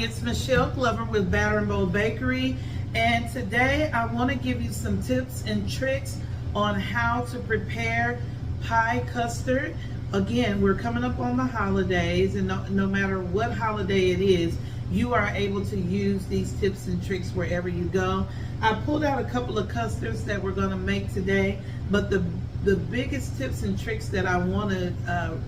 it's Michelle Glover with Batter and Bold Bakery, and today I want to give you some tips and tricks on how to prepare pie custard. Again, we're coming up on the holidays, and no matter what holiday it is, you are able to use these tips and tricks wherever you go. I pulled out a couple of custards that we're going to make today, but the biggest tips and tricks that I want to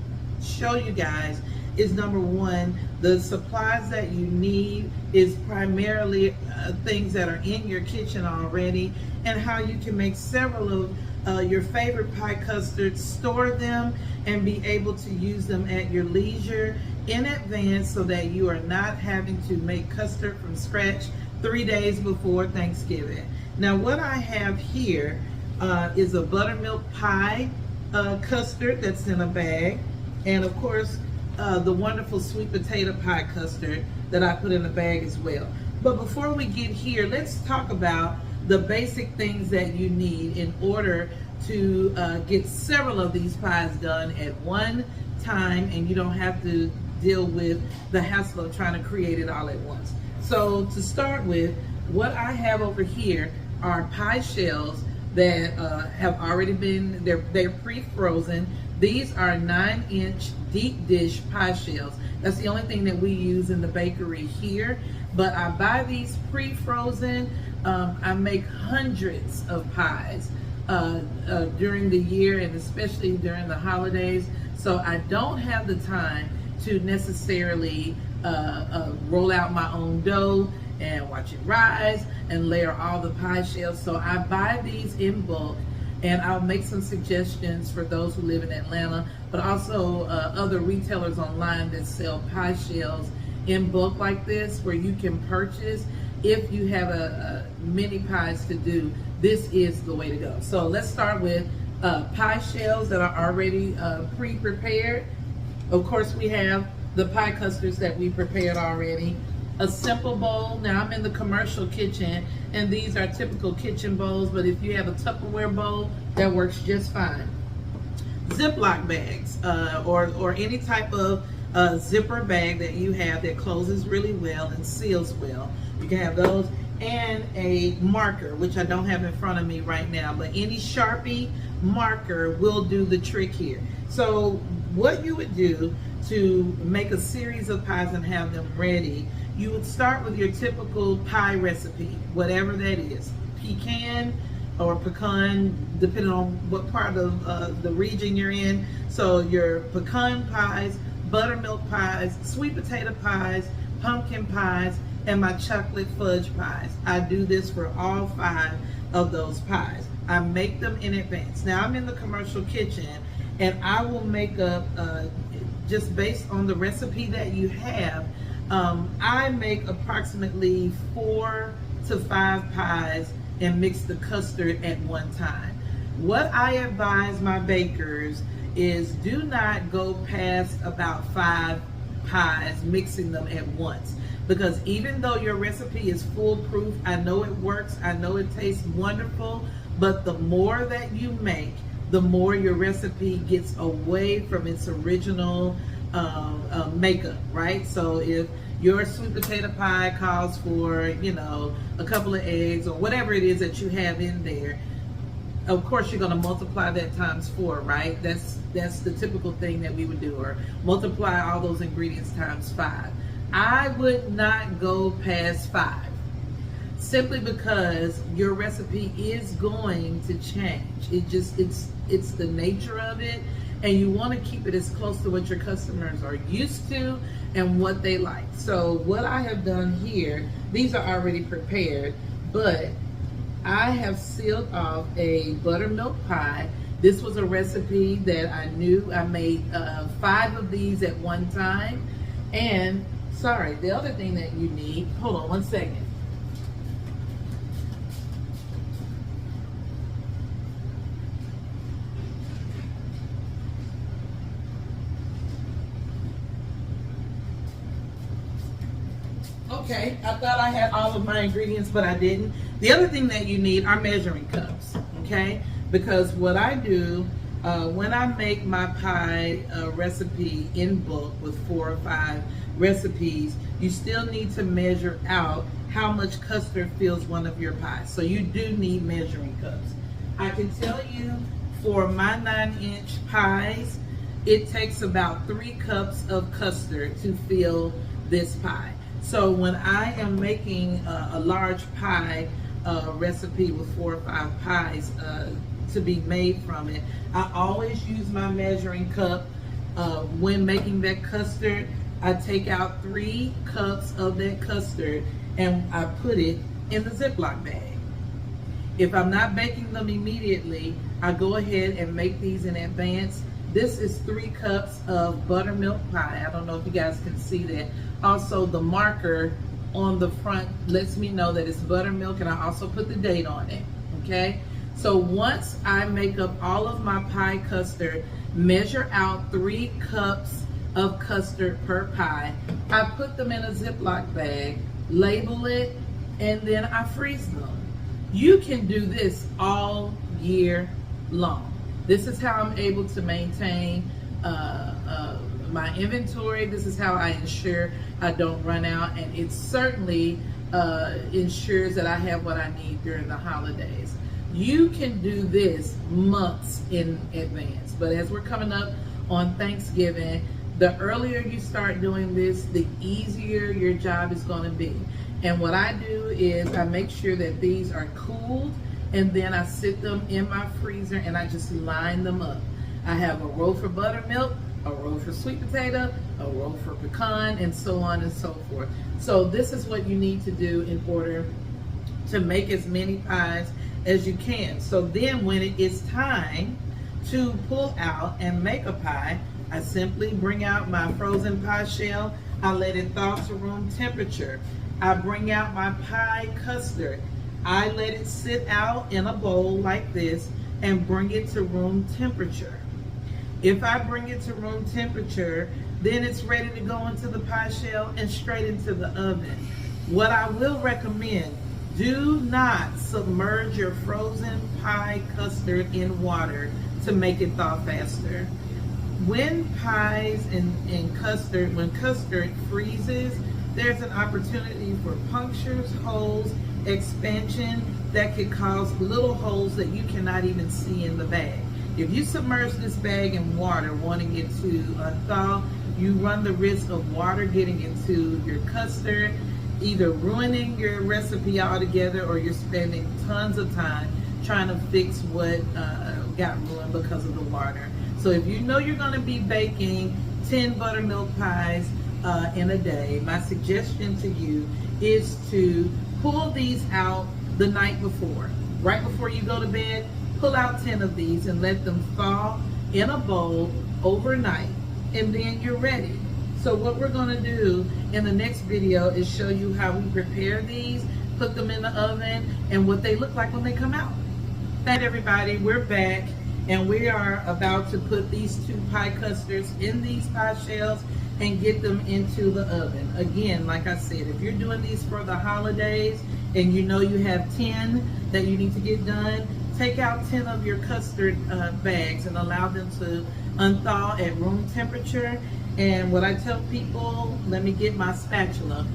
show you guys is, number one, the supplies that you need is primarily things that are in your kitchen already, and how you can make several of your favorite pie custards, store them, and be able to use them at your leisure in advance so that you are not having to make custard from scratch 3 days before Thanksgiving. Now, what I have here is a buttermilk pie custard that's in a bag, and of course the wonderful sweet potato pie custard that I put in a bag as well. But before we get here, let's talk about the basic things that you need in order to get several of these pies done at one time, and you don't have to deal with the hassle of trying to create it all at once. So to start with, what I have over here are pie shells that have already been, they're pre-frozen. These are 9-inch deep dish pie shells. That's the only thing that we use in the bakery here. But I buy these pre-frozen. I make hundreds of pies during the year, and especially during the holidays. So I don't have the time to necessarily roll out my own dough and watch it rise and layer all the pie shells. So I buy these in bulk, and I'll make some suggestions for those who live in Atlanta, but also other retailers online that sell pie shells in bulk like this, where you can purchase. If you have many pies to do, this is the way to go. So let's start with pie shells that are already pre-prepared. Of course, we have the pie custards that we prepared already. A simple bowl. Now, I'm in the commercial kitchen, and these are typical kitchen bowls, but if you have a Tupperware bowl, that works just fine. Ziploc bags, or any type of zipper bag that you have that closes really well and seals well. You can have those, and a marker, which I don't have in front of me right now, but any Sharpie marker will do the trick here. So what you would do to make a series of pies and have them ready, you would start with your typical pie recipe, whatever that is, pecan or pecan, depending on what part of the region you're in. So your pecan pies, buttermilk pies, sweet potato pies, pumpkin pies, and my chocolate fudge pies. I do this for all 5 of those pies. I make them in advance. Now, I'm in the commercial kitchen, and I will make up, just based on the recipe that you have, I make approximately 4 to 5 pies and mix the custard at one time. What I advise my bakers is, do not go past about 5 pies mixing them at once, because even though your recipe is foolproof, I know it works, I know it tastes wonderful, but the more that you make, the more your recipe gets away from its original makeup, right? So if your sweet potato pie calls for, you know, a couple of eggs or whatever it is that you have in there, of course you're going to multiply that times 4, right? That's the typical thing that we would do, or multiply all those ingredients times 5. I would not go past 5, simply because your recipe is going to change. It's the nature of it, and you want to keep it as close to what your customers are used to and what they like. So what I have done here, these are already prepared, but I have sealed off a buttermilk pie. This was a recipe that I knew. I made 5 of these at one time. And sorry, the other thing that you need, hold on one second. Okay, I thought I had all of my ingredients, but I didn't. The other thing that you need are measuring cups, okay? Because what I do When I make my pie recipe in bulk with 4 or 5 recipes, you still need to measure out how much custard fills one of your pies. So you do need measuring cups. I can tell you for my 9-inch pies, it takes about 3 cups of custard to fill this pie. So when I am making a large pie recipe with 4 or 5 pies to be made from it, I always use my measuring cup. When making that custard, I take out 3 cups of that custard and I put it in the Ziploc bag. If I'm not baking them immediately, I go ahead and make these in advance. This is 3 cups of buttermilk pie. I don't know if you guys can see that. Also, the marker on the front lets me know that it's buttermilk, and I also put the date on it, okay? So once I make up all of my pie custard, measure out 3 cups of custard per pie. I put them in a Ziploc bag, label it, and then I freeze them. You can do this all year long. This is how I'm able to maintain my inventory. This is how I ensure I don't run out, and it certainly ensures that I have what I need during the holidays. You can do this months in advance, but as we're coming up on Thanksgiving, the earlier you start doing this, the easier your job is going to be. And what I do is I make sure that these are cooled, and then I sit them in my freezer and I just line them up. I have a row for buttermilk, a row for sweet potato, a row for pecan, and so on and so forth. So this is what you need to do in order to make as many pies as you can. So then when it is time to pull out and make a pie, I simply bring out my frozen pie shell. I let it thaw to room temperature. I bring out my pie custard. I let it sit out in a bowl like this and bring it to room temperature. If I bring it to room temperature, then it's ready to go into the pie shell and straight into the oven. What I will recommend, do not submerge your frozen pie custard in water to make it thaw faster. When pies and custard, when custard freezes, there's an opportunity for punctures, holes, expansion that could cause little holes that you cannot even see in the bag. If you submerge this bag in water wanting it to thaw, you run the risk of water getting into your custard, either ruining your recipe altogether, or you're spending tons of time trying to fix what got ruined because of the water. So if you know you're going to be baking 10 buttermilk pies in a day, my suggestion to you is to pull these out the night before. Right before you go to bed, pull out 10 of these and let them thaw in a bowl overnight, and then you're ready. So what we're going to do in the next video is show you how we prepare these, put them in the oven, and what they look like when they come out. Thank everybody, we're back, and we are about to put these 2 pie custards in these pie shells and get them into the oven. Again, like I said, if you're doing these for the holidays and you know you have 10 that you need to get done, take out 10 of your custard bags and allow them to unthaw at room temperature. And what I tell people, let me get my spatula.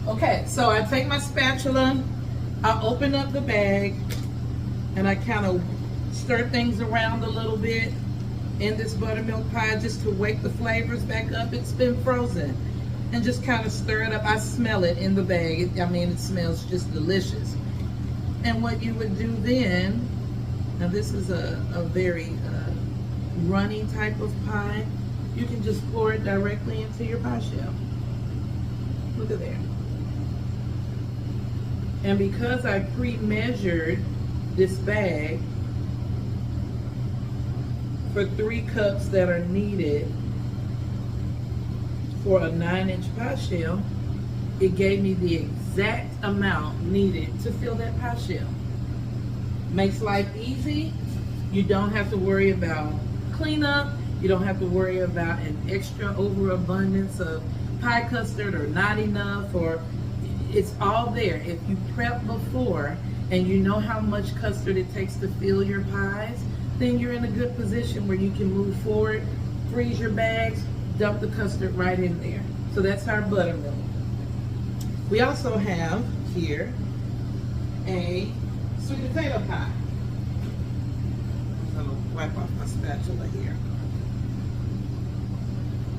Okay, so I take my spatula, I open up the bag, and I kind of stir things around a little bit in this buttermilk pie just to wake the flavors back up. It's been frozen. And just kind of stir it up. I smell it in the bag. It smells just delicious. And what you would do then, now this is a very runny type of pie, you can just pour it directly into your pie shell. Look at there. And because I pre-measured this bag for 3 cups that are needed for a 9-inch pie shell, it gave me the exact amount needed to fill that pie shell. Makes life easy. You don't have to worry about cleanup. You don't have to worry about an extra overabundance of pie custard or not enough, or it's all there. If you prep before and you know how much custard it takes to fill your pies, then you're in a good position where you can move forward, freeze your bags, dump the custard right in there. So that's our buttermilk. We also have here a sweet potato pie. I'm gonna wipe off my spatula here.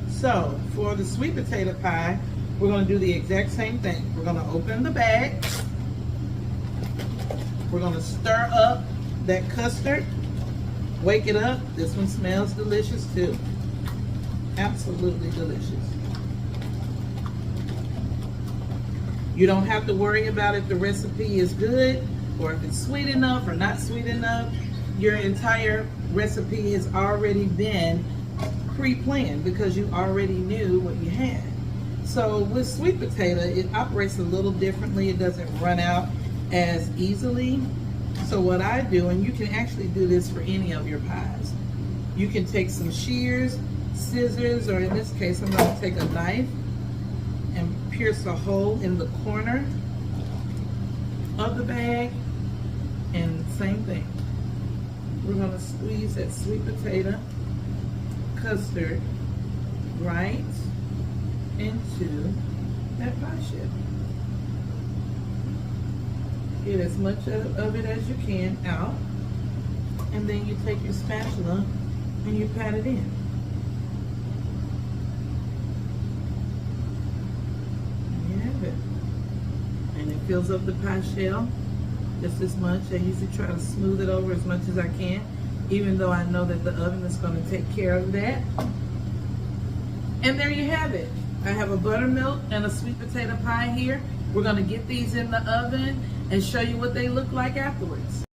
So for the sweet potato pie, we're gonna do the exact same thing. We're gonna open the bag. We're gonna stir up that custard, wake it up. This one smells delicious too. Absolutely delicious. You don't have to worry about if the recipe is good or if it's sweet enough or not sweet enough. Your entire recipe has already been pre-planned because you already knew what you had. So with sweet potato, it operates a little differently. It doesn't run out as easily. So what I do, and you can actually do this for any of your pies, you can take some shears, scissors, or in this case, I'm going to take a knife and pierce a hole in the corner of the bag, and same thing. We're going to squeeze that sweet potato custard right into that pie shell. Get as much of it as you can out, and then you take your spatula and you pat it in. You have it. And it fills up the pie shell just as much. I usually try to smooth it over as much as I can, even though I know that the oven is going to take care of that. And there you have it. I have a buttermilk and a sweet potato pie here. We're going to get these in the oven and show you what they look like afterwards.